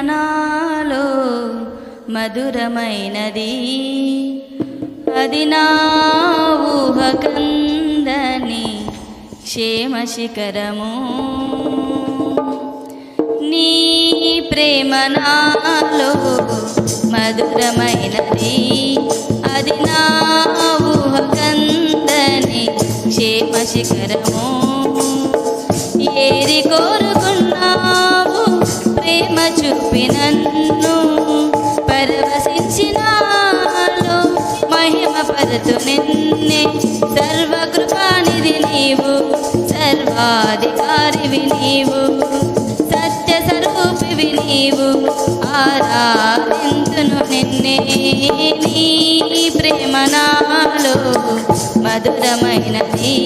నాలో మధురమైనది, అది నా ఊహకందని క్షేమ శిఖరము. నీ ప్రేమ నాలో మధురమైనది, అది నా ఊహకందని క్షేమ శిఖరము. ఏరి కోరుకున్నావు ప్రేమ చూపి నన్ను, పరవశించినాలో మహిమ పరతు నిన్నే. సర్వకృపానిధి నీవు, సర్వాధికారివి నీవు, సత్య స్వరూపివి నీవు, ఆరాధింతును నిన్నే. నీ ప్రేమ నాలో మధురమైనది,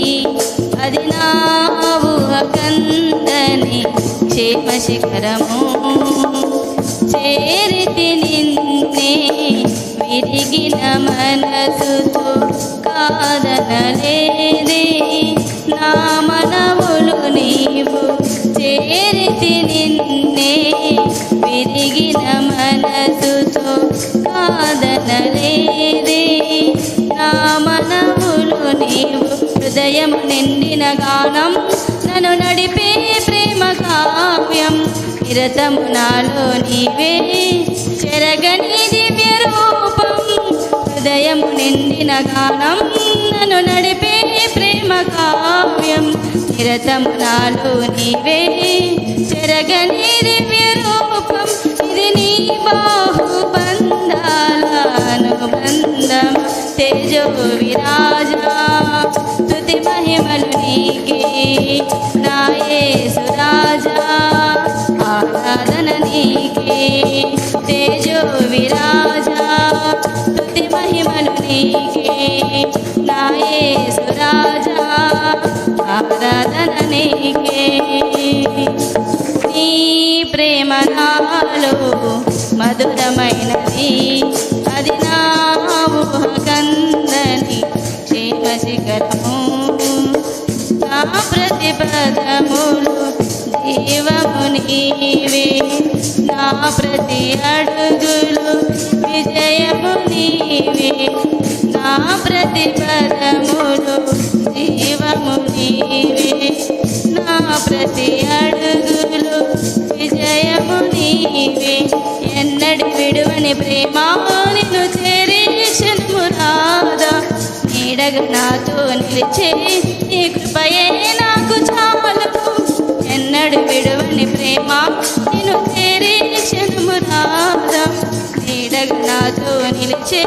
అది నా ఊహకందని క్షేమ శిఖరము. చేరితి నిన్నే విరిగిన మనసుతో కాదనలేదే నా మనవులు నీవు. చేరితి నిన్నే విరిగిన మనసుతో కాదనలేదే నా మనవులు నీవు. హృదయము నిండిన గానం నన్ను నడిపే ప్రేమ కావ్యం, నిరతము నాలో నీవే చెరగని దివ్య రూపం. హృదయము నిండిన గానం నన్ను నడిపే ప్రేమ కావ్యం, నిరతము నాలో నీవే చెరగని దివ్య రూపం. ఇది నీ బాహుబంధాల అనుబంధం, తేజో విరాజా స్తుతి మహిమలు నీకే నా యేసు రాజా. ఆరాధన నీకే తేజో విరాజా స్తుతి మహిమలు నీకే నా యేసు రాజా. ఆరాధన నీకే. నీ ప్రేమ నాలో మధురమైనది, అది నా ఊహకందని క్షేమ శిఖరము. నా ప్రతిపదములు జీవము నీవే, నా ప్రతి అడుగులు విజయము నీవే. నా ప్రతిపదములు జీవము నీవే, నా ప్రతి అడుగులు విజయము నీవే. ఎన్నడి విడువని ప్రేమ నిన్ను చేరే క్షణము రాదా, నీడగా నాతో నిలిచే నీ కృపయే నాకు చాలు. ఎన్నడు విడువని ప్రేమ నిన్ను చేరే క్షణము రాదా, నీడగా నాతో నిలిచే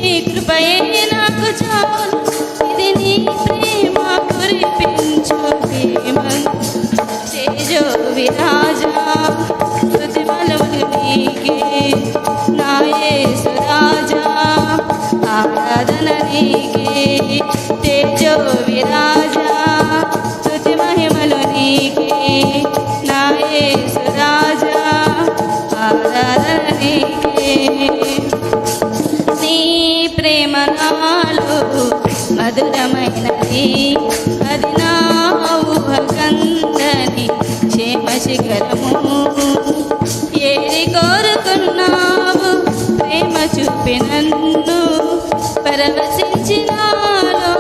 నీ కృపయే నాకు చాలు. ఇది నీ ప్రేమ కురిపించు ప్రేమ, తేజో విరాజా స్తుతి మహిమలు నీకే నా యేసు రాజా. ఆరాధన నీకే తేజో విరాజా స్తుతి మహిమలు నీకే నా యేసు రాజా. ఆరాధన నీకే. నీ ప్రేమ నాలో మధురమైనది, అది నా ఊహకందని క్షేమ శిఖరము. ఏరి కోరుకున్నావు ప్రేమ చూపి నన్ను, పరవశించినాలో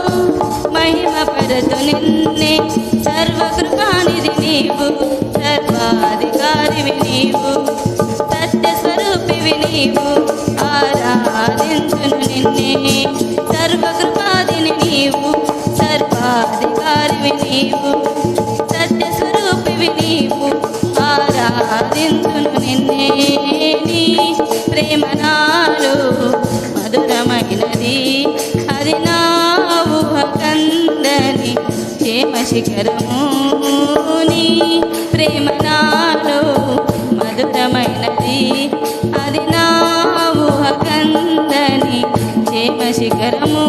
మహిమ పరతు నిన్నే. సర్వకృపానిధి నీవు, సర్వాధికారివి నీవు, సత్య స్వరూపివి నీవు, ఆరాధించును నిన్నే. సర్వకృపాదిని నీవు, సర్వాధికారివి నీవు, సత్య స్వరూపివి నీవు, ఆరాధించును నిన్నే. నీ ప్రేమ నాలో మధురమైనది, అది నా ఊహకందని క్షేమ శిఖరము. నీ ప్రేమ నాలో మధురమైనది, అది నా ఊహకందని క్షేమ శిఖరము.